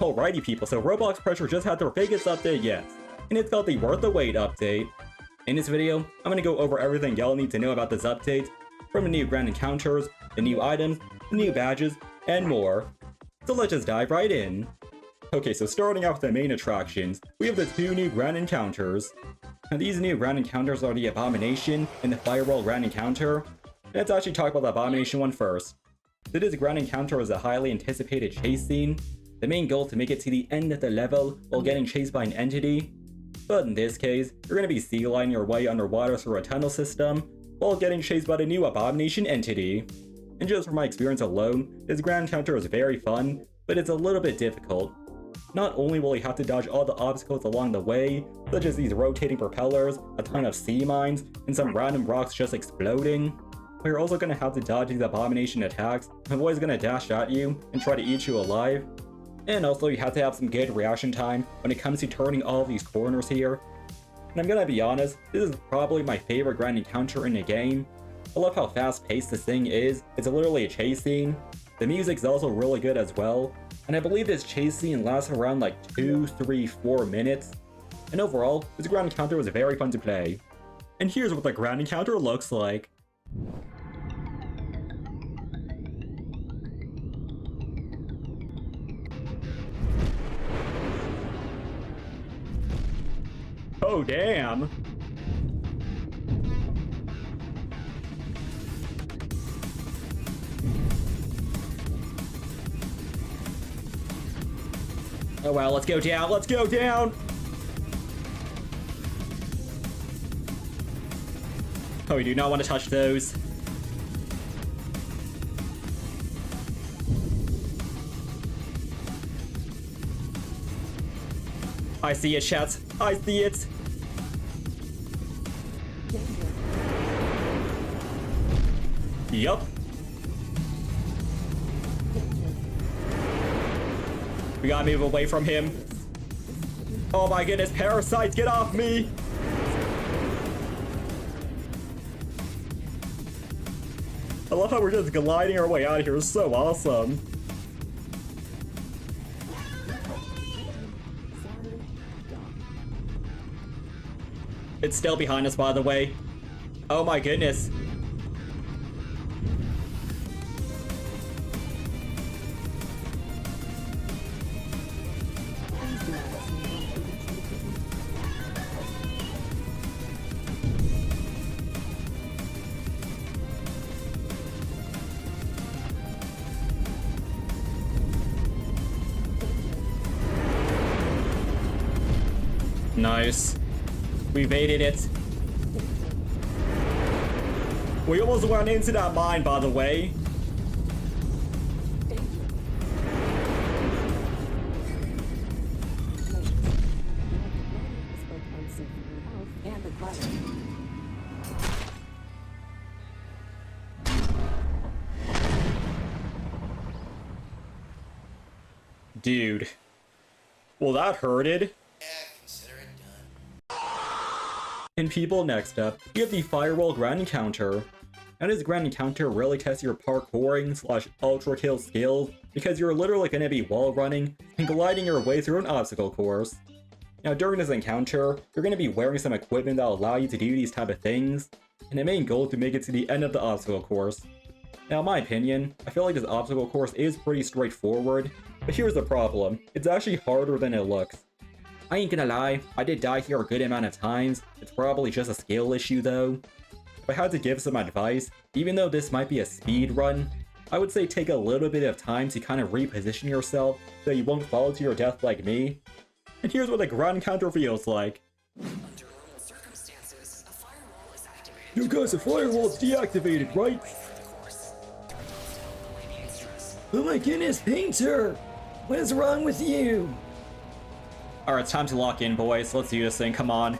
Alrighty people, so Roblox Pressure just had their biggest update yet, and it's called the Worth the Wait update. In this video, I'm going to go over everything y'all need to know about this update, from the new grand encounters, the new items, the new badges, and more. So let's just dive right in. Okay, so starting off with the main attractions, we have the two new grand encounters. Now these new grand encounters are the Abomination and the Firewall grand encounter. Let's actually talk about the Abomination one first. So this grand encounter is a highly anticipated chase scene. The main goal is to make it to the end of the level while getting chased by an entity. But in this case, you're going to be sea lining your way underwater through a tunnel system while getting chased by the new Abomination entity. And just from my experience alone, this grand encounter is very fun, but it's a little bit difficult. Not only will you have to dodge all the obstacles along the way, such as these rotating propellers, a ton of sea mines, and some random rocks just exploding, but you're also going to have to dodge these Abomination attacks, and the boy's going to dash at you and try to eat you alive. And also you have to have some good reaction time when it comes to turning all of these corners here. And I'm gonna be honest, this is probably my favorite grand encounter in the game. I love how fast paced this thing is, it's literally a chase scene. The music's also really good as well, and I believe this chase scene lasts around like 2, 3, 4 minutes. And overall, this grand encounter was very fun to play. And here's what the grand encounter looks like. Oh, damn! Oh well, let's go down, let's go down! Oh, we do not want to touch those. I see it, chat. I see it. Yup. We gotta move away from him. Oh my goodness, parasites, get off me! I love how we're just gliding our way out of here. It's so awesome. It's still behind us, by the way. Oh my goodness. Nice. We baited it. We almost went into that mine, by the way. Dude. Well, that hurted. And people, next up, you have the Firewall grand encounter. Now this grand encounter really tests your parkouring / ultra kill skills because you're literally going to be wall running and gliding your way through an obstacle course. Now during this encounter, you're going to be wearing some equipment that will allow you to do these type of things, and the main goal is to make it to the end of the obstacle course. Now in my opinion, I feel like this obstacle course is pretty straightforward, but here's the problem, it's actually harder than it looks. I ain't gonna lie, I did die here a good amount of times. It's probably just a skill issue though. If I had to give some advice, even though this might be a speed run, I would say take a little bit of time to kind of reposition yourself so you won't fall to your death like me. And here's what the grand encounter feels like. Under normal circumstances, a firewall is activated. You guys, the firewall is deactivated, right? Oh my goodness, Painter! What is wrong with you? Alright, it's time to lock in, boys. Let's do this thing, come on.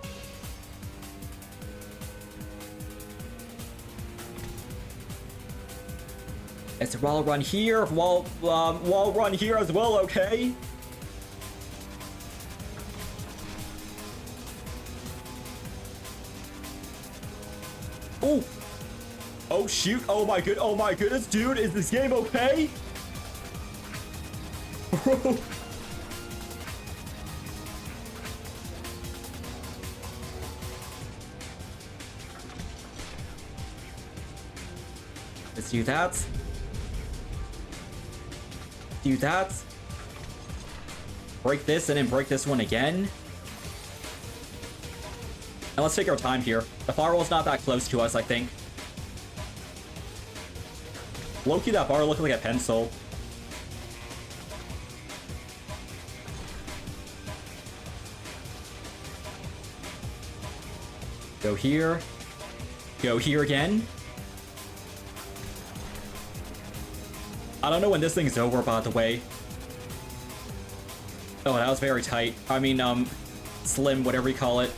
It's a wall run here, wall run here as well, okay? Oh! Oh shoot, oh my goodness, dude, is this game okay? Let's do that. Do that. Break this and then break this one again. And let's take our time here. The firewall's not that close to us, I think. Low-key, that bar looked like a pencil. Go here. Go here again. I don't know when this thing's over, by the way. Oh, that was very tight. I mean, slim, whatever you call it.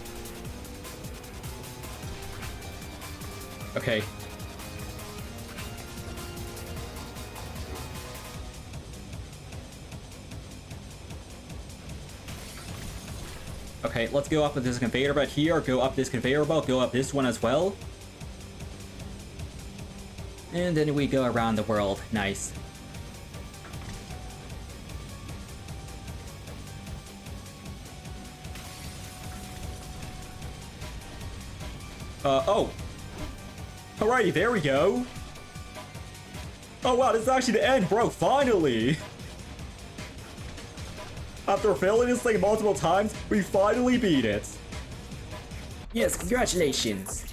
Okay. Okay, let's go up with this conveyor belt here, go up this conveyor belt, go up this one as well. And then we go around the world. Nice. Oh. Alrighty, there we go. Oh wow, this is actually the end, bro, finally! After failing this thing multiple times, we finally beat it. Yes, congratulations.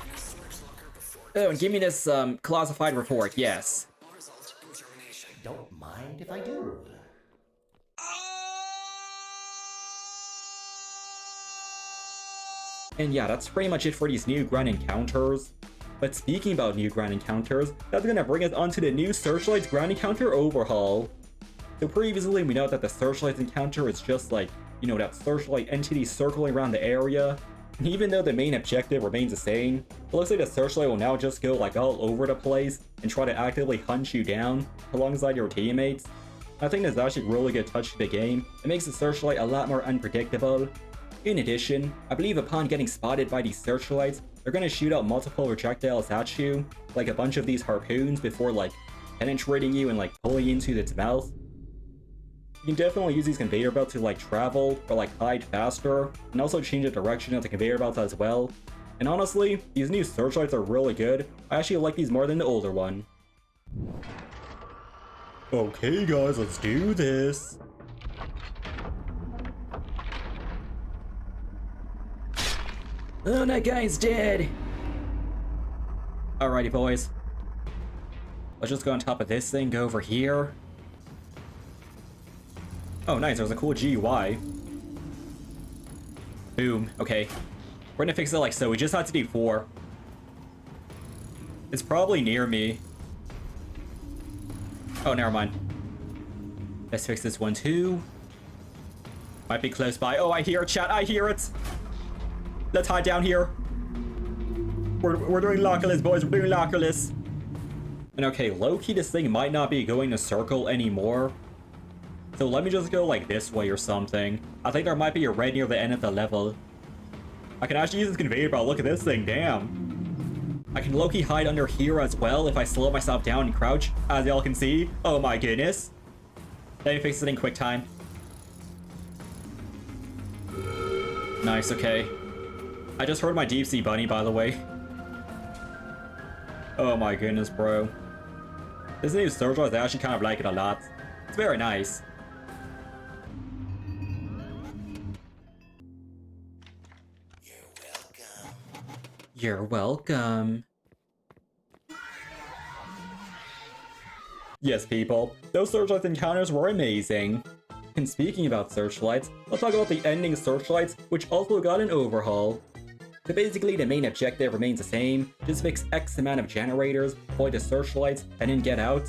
Oh, and give me this, classified report, yes. Don't mind if I do. And yeah, that's pretty much it for these new grand encounters. But speaking about new grand encounters, that's gonna bring us onto the new Searchlights grand encounter Overhaul. So previously, we know that the Searchlights encounter is just like, you know, that searchlight entity circling around the area. And even though the main objective remains the same, it looks like the searchlight will now just go like all over the place and try to actively hunt you down alongside your teammates. I think that's actually a really good touch to the game. It makes the searchlight a lot more unpredictable. In addition, I believe upon getting spotted by these searchlights, they're gonna shoot out multiple projectiles at you, like a bunch of these harpoons before like penetrating you and like pulling into its mouth. You can definitely use these conveyor belts to like travel or like hide faster, and also change the direction of the conveyor belts as well. And honestly, these new searchlights are really good. I actually like these more than the older one. Okay guys, let's do this. Oh, that guy's dead. Alrighty boys. Let's just go on top of this thing, go over here. Oh nice, there's a cool GUI. Boom, okay. We're gonna fix it like so, we just had to do 4. It's probably near me. Oh, never mind. Let's fix this one too. Might be close by. Oh, I hear it, chat, I hear it! Let's hide down here. We're doing lockerless, boys, we're doing lockerless. And okay, low-key this thing might not be going to circle anymore. So let me just go like this way or something. I think there might be a red near the end of the level. I can actually use this conveyor belt. Look at this thing, damn. I can low-key hide under here as well if I slow myself down and crouch, as y'all can see. Oh my goodness. Let me fix it in quick time. Nice, okay. I just heard my deep sea bunny, by the way. Oh my goodness, bro. This new Searchlights, I actually kind of like it a lot. It's very nice. You're welcome. Yes, people. Those Searchlights encounters were amazing. And speaking about Searchlights, let's talk about the ending Searchlights, which also got an overhaul. So basically, the main objective remains the same, just fix X amount of generators, deploy the Searchlights, and then get out.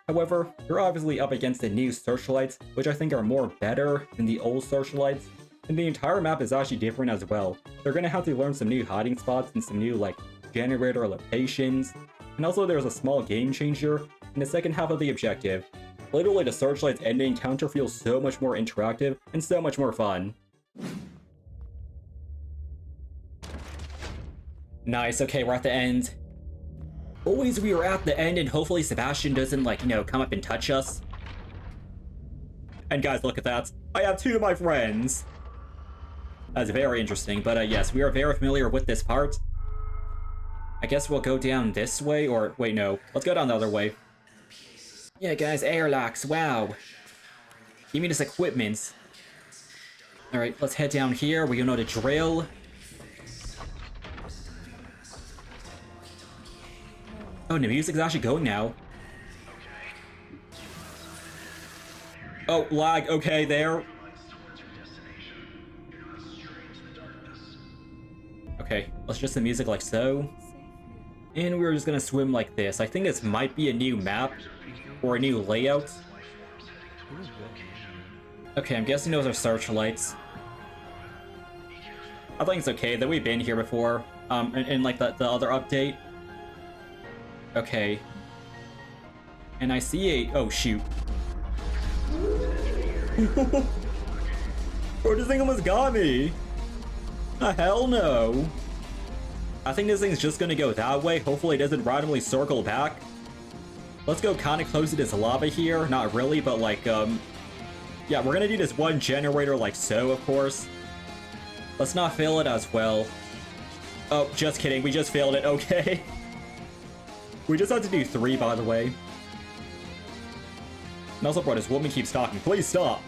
However, you're obviously up against the new Searchlights, which I think are more better than the old Searchlights. And the entire map is actually different as well. They're gonna have to learn some new hiding spots and some new, like, generator locations. And also there's a small game changer in the second half of the objective. Literally, the Searchlights ending encounter feels so much more interactive and so much more fun. Nice, okay, we're at the end. Always we are at the end and hopefully Sebastian doesn't, like, you know, come up and touch us. And guys, look at that. I have 2 of my friends. That's very interesting, but yes, we are very familiar with this part. I guess we'll go down this way, or wait, no. Let's go down the other way. Yeah, guys, airlocks, wow. Give me this equipment. Alright, let's head down here. We know the drill. Oh, the music's actually going now. Oh, lag, okay, there. Okay, let's just the music like so. And we're just gonna swim like this. I think this might be a new map, or a new layout. Okay, I'm guessing those are searchlights. I think it's okay, that we've been here before, in like the other update. Okay. And I see a... oh, shoot. Bro, this thing almost got me! Hell no! I think this thing's just gonna go that way. Hopefully it doesn't randomly circle back. Let's go kinda close to this lava here. Not really, but like, yeah, we're gonna do this one generator like so, of course. Let's not fail it as well. Oh, just kidding. We just failed it. Okay. We just had to do 3, by the way. And also, bro, this woman keeps talking. Please stop.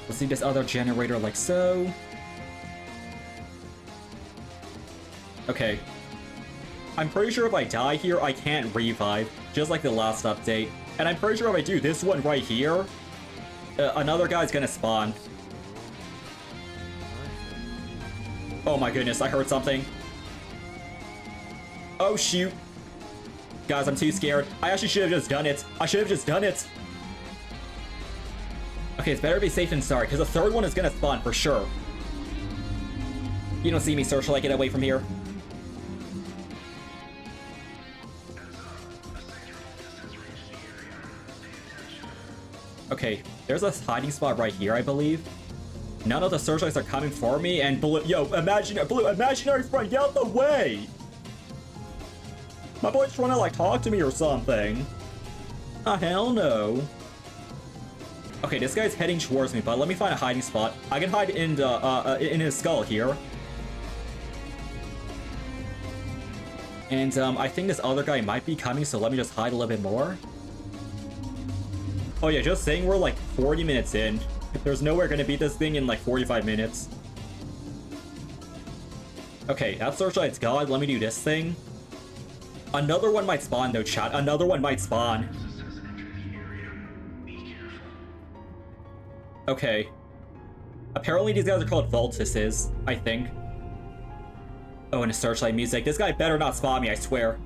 Let's do this other generator like so. Okay. I'm pretty sure if I die here, I can't revive, just like the last update. And I'm pretty sure if I do this one right here, another guy's gonna spawn. Oh my goodness, I heard something. Oh shoot. Guys, I'm too scared. I actually should have just done it. I should have just done it. Okay, it's better to be safe than sorry, because the third one is gonna spawn for sure. You don't see me, Searchlight, get away from here. Okay, there's a hiding spot right here, I believe. None of the searchlights are coming for me, and blue, yo, imaginary friend, get out the way! My boy's trying to, like, talk to me or something. Ah, hell no. Okay, this guy's heading towards me, but let me find a hiding spot. I can hide in the, in his skull here. And, I think this other guy might be coming, so let me just hide a little bit more. Oh yeah, just saying we're like 40 minutes in. There's nowhere gonna beat this thing in like 45 minutes. Okay, that searchlight's gone. Let me do this thing. Another one might spawn though, chat. Another one might spawn. Okay. Apparently these guys are called Vultuses, I think. Oh, and a searchlight music. This guy better not spot me, I swear.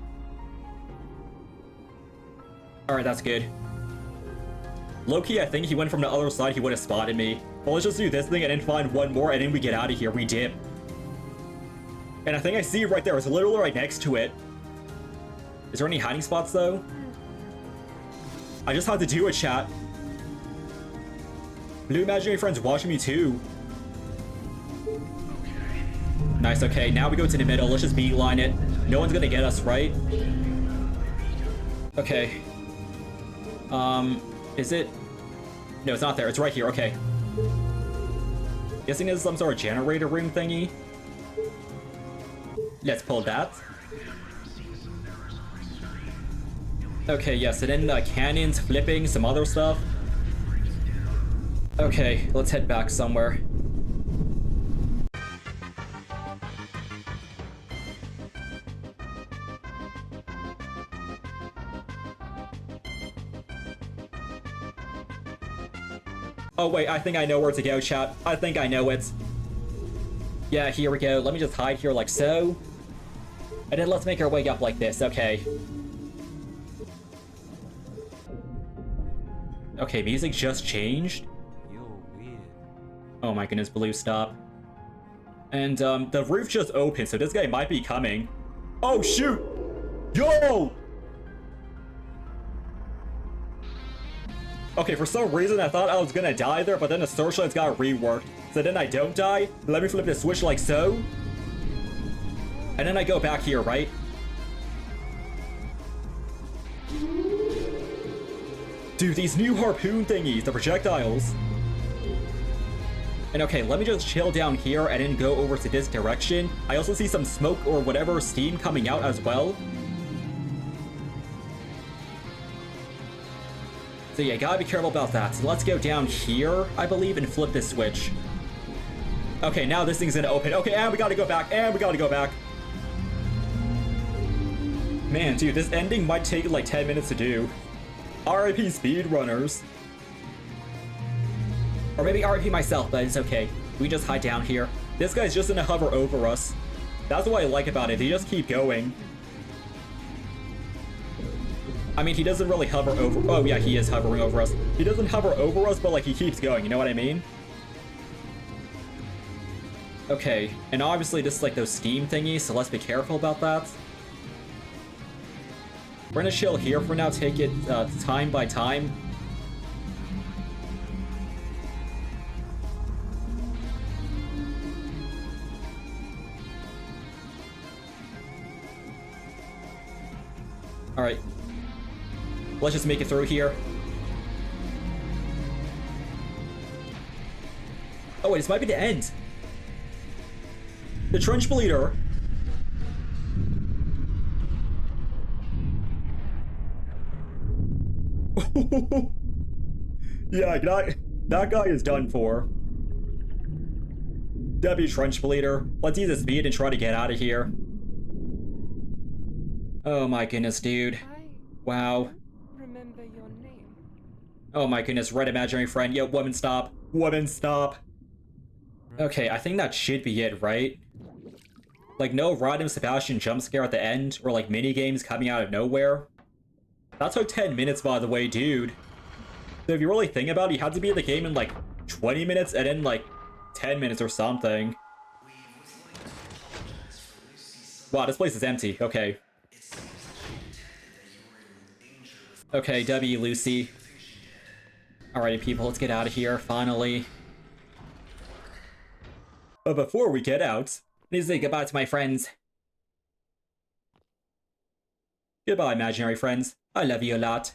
Alright, that's good. Low-key, I think he went from the other side, he would have spotted me. But let's just do this thing and then find one more, and then we get out of here. We dip. And I think I see it right there. It's literally right next to it. Is there any hiding spots, though? I just had to do it, chat. Blue imaginary friend's watching me, too. Nice, okay. Now we go to the middle. Let's just beeline it. No one's gonna get us, right? Okay. Is it? No, it's not there. It's right here. Okay. Guessing it's some sort of generator room thingy. Let's pull that. Okay, yes, and then cannons, flipping, some other stuff. Okay, let's head back somewhere. Oh wait, I think I know where to go, chat. I think I know it. Yeah, here we go. Let me just hide here like so. And then let's make our way up like this, okay. Okay, music just changed. Oh my goodness, Blue, stop. And, the roof just opened, so this guy might be coming. Oh, shoot! Yo! Okay, for some reason I thought I was gonna die there, but then the searchlights got reworked. So then I don't die. Let me flip the switch like so. And then I go back here, right? Dude, these new harpoon thingies, the projectiles. And okay, let me just chill down here and then go over to this direction. I also see some smoke or whatever steam coming out as well. So yeah, gotta be careful about that. So let's go down here, I believe, and flip this switch. Okay, now this thing's gonna open. Okay, and we gotta go back, and we gotta go back. Man, dude, this ending might take like 10 minutes to do. RIP speedrunners. Or maybe RIP myself, but it's okay. We just hide down here. This guy's just gonna hover over us. That's what I like about it. They just keep going. I mean, he doesn't really hover over... Oh, yeah, he is hovering over us. He doesn't hover over us, but, like, he keeps going. You know what I mean? Okay, and obviously this is, like, those steam thingies, so let's be careful about that. We're gonna chill here for now, take it time by time. Alright. Let's just make it through here. Oh wait, this might be the end. The trench bleeder. Yeah, that guy is done for. W trench bleeder. Let's use the speed and try to get out of here. Oh my goodness, dude. Wow. Remember your name. Oh my goodness, red imaginary friend. Yo, woman, stop. Woman, stop. Okay, I think that should be it, right? Like, no random Sebastian jump scare at the end, or like mini games coming out of nowhere. That took 10 minutes, by the way, dude. So if you really think about it, you had to be in the game in like 20 minutes and then like 10 minutes or something. Wow, this place is empty. Okay. Okay, W, Lucy. Alrighty, people, let's get out of here, finally. But before we get out, I need to say goodbye to my friends. Goodbye, imaginary friends. I love you a lot.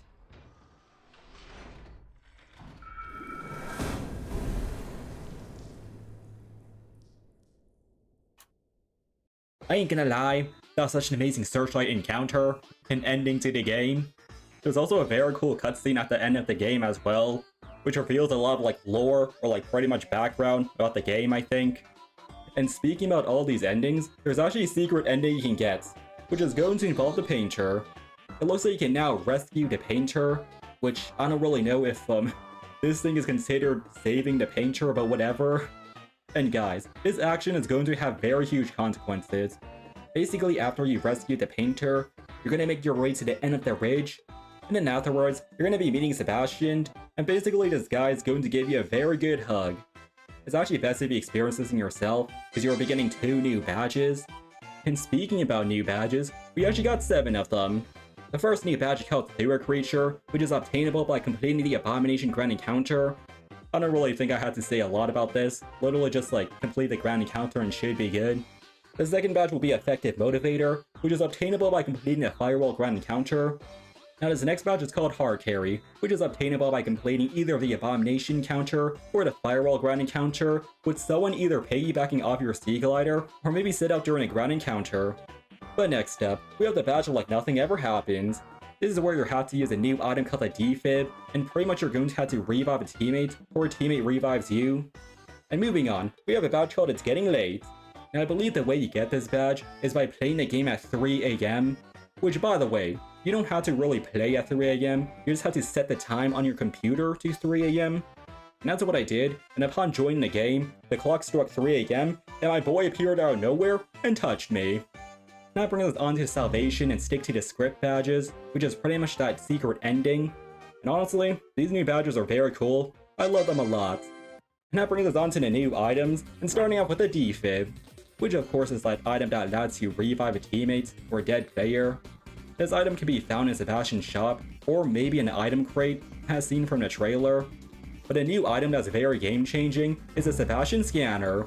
I ain't gonna lie, that was such an amazing Searchlight encounter and ending to the game. There's also a very cool cutscene at the end of the game as well, which reveals a lot of like lore or like pretty much background about the game, I think. And speaking about all these endings, there's actually a secret ending you can get, which is going to involve the painter. It looks like you can now rescue the painter, which I don't really know if this thing is considered saving the painter, but whatever. And guys, this action is going to have very huge consequences. Basically, after you rescue the painter, you're gonna make your way to the end of the ridge, and then afterwards, you're gonna be meeting Sebastian, and basically this guy is going to give you a very good hug. It's actually best if you experience this in yourself, because you'll be getting 2 new badges. And speaking about new badges, we actually got 7 of them. The first new badge is called Sewer Creature, which is obtainable by completing the Abomination Grand Encounter. I don't really think I had to say a lot about this, literally just like complete the Grand Encounter and should be good. The second badge will be Effective Motivator, which is obtainable by completing the Firewall Grand Encounter. Now this next badge is called Hard Carry, which is obtainable by completing either the Abomination encounter or the Firewall Grand Encounter, with someone either piggybacking off your Sea Glider, or maybe sit out during a Grand Encounter. But next up, we have the badge of Like Nothing Ever Happened. This is where you have to use a new item called a defib, and pretty much you're going to have to revive a teammate, or a teammate revives you. And moving on, we have a badge called It's Getting Late. Now I believe the way you get this badge is by playing the game at 3 AM, which by the way, you don't have to really play at 3 AM, you just have to set the time on your computer to 3 AM. And that's what I did, and upon joining the game, the clock struck 3 AM, and my boy appeared out of nowhere and touched me. That brings us on to Salvation and Stick to the Script badges, which is pretty much that secret ending. And honestly, these new badges are very cool, I love them a lot. And that brings us on to the new items, and starting off with the defib, which of course is that item that lets you revive a teammate or a dead player. This item can be found in Sebastian's shop, or maybe an item crate, as seen from the trailer. But a new item that's very game-changing is the Sebastian Scanner.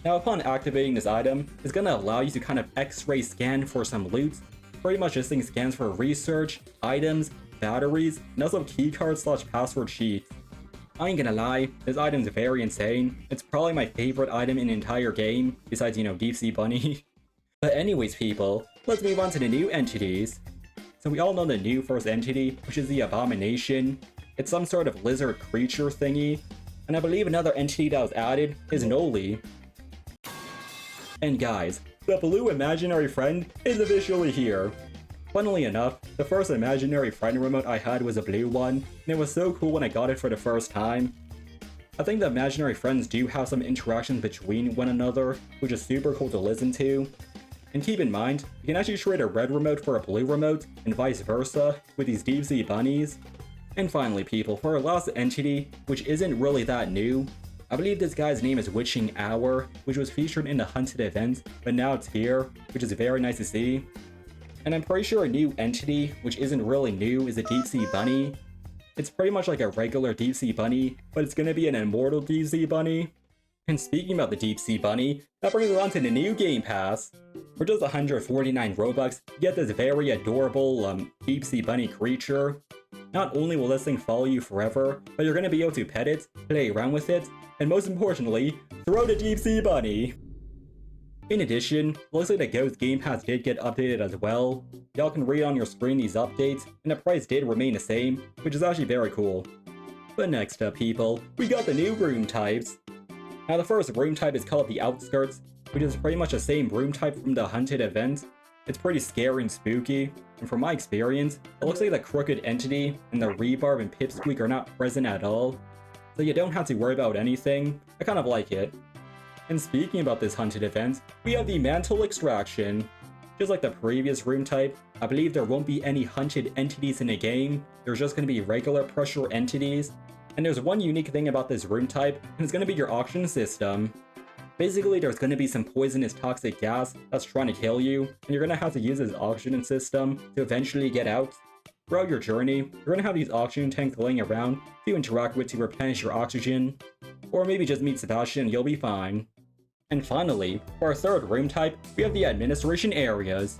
Now upon activating this item, it's gonna allow you to kind of X-ray scan for some loot. Pretty much this thing scans for research, items, batteries, and also keycards/password sheets. I ain't gonna lie, this item's very insane. It's probably my favorite item in the entire game, besides, you know, Deep Sea Bunny. But anyways, people, let's move on to the new entities. So we all know the new first entity, which is the Abomination. It's some sort of lizard creature thingy. And I believe another entity that was added is Noli. And guys, the blue imaginary friend is officially here. Funnily enough, the first imaginary friend remote I had was a blue one, and it was so cool when I got it for the first time. I think the imaginary friends do have some interactions between one another, which is super cool to listen to. And keep in mind, you can actually trade a red remote for a blue remote, and vice versa, with these deep sea bunnies. And finally people, for our last entity, which isn't really that new, I believe this guy's name is Witching Hour, which was featured in the Hunted event, but now it's here, which is very nice to see. And I'm pretty sure a new entity, which isn't really new, is a Deep Sea Bunny. It's pretty much like a regular Deep Sea Bunny, but it's gonna be an immortal Deep Sea Bunny. And speaking about the Deep Sea Bunny, that brings us on to the new Game Pass. For just 149 Robux, you get this very adorable Deep Sea Bunny creature. Not only will this thing follow you forever, but you're gonna be able to pet it, play around with it, and most importantly, throw the Deep Sea Bunny! In addition, looks like the Ghost Game Pass did get updated as well. Y'all can read on your screen these updates, and the price did remain the same, which is actually very cool. But next up people, we got the new Room Types. Now the first Room Type is called the Outskirts, which is pretty much the same Room Type from the Hunted event. It's pretty scary and spooky, and from my experience, it looks like the Crooked Entity and the Rebarb and Pipsqueak are not present at all, so you don't have to worry about anything. I kind of like it. And speaking about this Hunted event, we have the Mantle Extraction. Just like the previous Room Type, I believe there won't be any hunted entities in the game, there's just going to be regular pressure entities. And there's one unique thing about this Room Type, and it's going to be your auction system. Basically, there's going to be some poisonous toxic gas that's trying to kill you, and you're going to have to use this auction system to eventually get out. Throughout your journey, you're going to have these oxygen tanks laying around to interact with to replenish your oxygen. Or maybe just meet Sebastian and you'll be fine. And finally, for our third Room Type, we have the Administration Areas.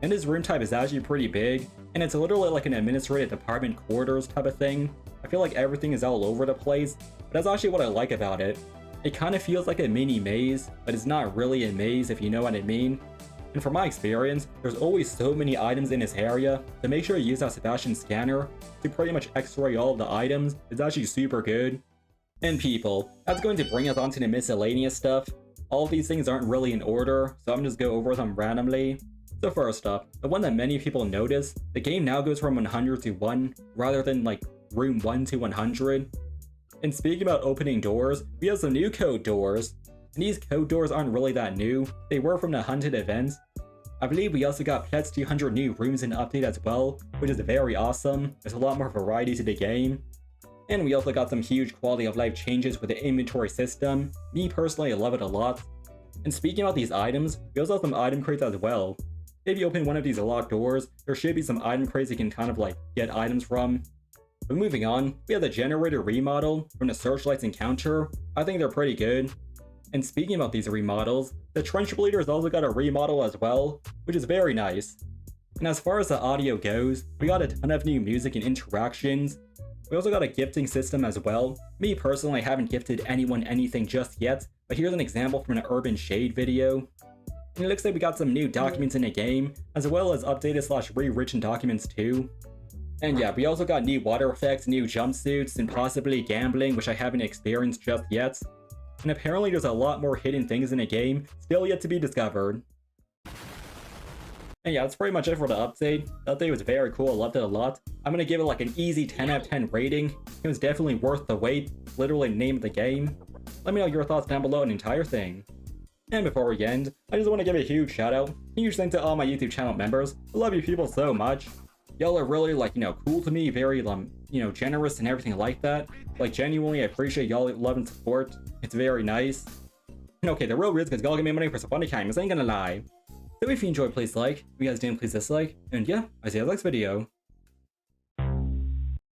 And this Room Type is actually pretty big, and it's literally like an administrative department quarters type of thing. I feel like everything is all over the place, but that's actually what I like about it. It kind of feels like a mini maze, but it's not really a maze if you know what I mean. And from my experience, there's always so many items in this area, so make sure you use that Sebastian scanner to pretty much x-ray all of the items. It's actually super good. And people, that's going to bring us on to the miscellaneous stuff. All of these things aren't really in order, so I'm just go over them randomly. So first up, the one that many people notice, the game now goes from 100 to 1, rather than like room 1 to 100. And speaking about opening doors, we have some new code doors. And these code doors aren't really that new, they were from the Hunted events. I believe we also got plus 200 new rooms in the update as well, which is very awesome. There's a lot more variety to the game. And we also got some huge quality of life changes with the inventory system. Me personally, I love it a lot. And speaking about these items, we also have some item crates as well. If you open one of these locked doors, there should be some item crates you can kind of like get items from. But moving on, we have the generator remodel from the Searchlights encounter. I think they're pretty good. And speaking about these remodels, the Trench Bleeder's also got a remodel as well, which is very nice. And as far as the audio goes, we got a ton of new music and interactions. We also got a gifting system as well. Me personally, I haven't gifted anyone anything just yet, but here's an example from an Urban Shade video. And it looks like we got some new documents in the game, as well as updated / rewritten documents too. And yeah, we also got new water effects, new jumpsuits, and possibly gambling, which I haven't experienced just yet. And apparently there's a lot more hidden things in the game, still yet to be discovered. And yeah, that's pretty much it for the update. The update was very cool, I loved it a lot. I'm gonna give it like an easy 10 out of 10 rating. It was definitely worth the wait, literally the name of the game. Let me know your thoughts down below on the entire thing. And before we end, I just want to give a huge shout out, huge thanks to all my YouTube channel members. I love you people so much. Y'all are really like, cool to me, very, generous and everything like that. Like, genuinely, I appreciate y'all love and support. It's very nice. And okay, the real reason is y'all give me money for some funny times, I ain't gonna lie. So if you enjoyed, please like. If you guys didn't, please dislike. And yeah, I see you in the next video.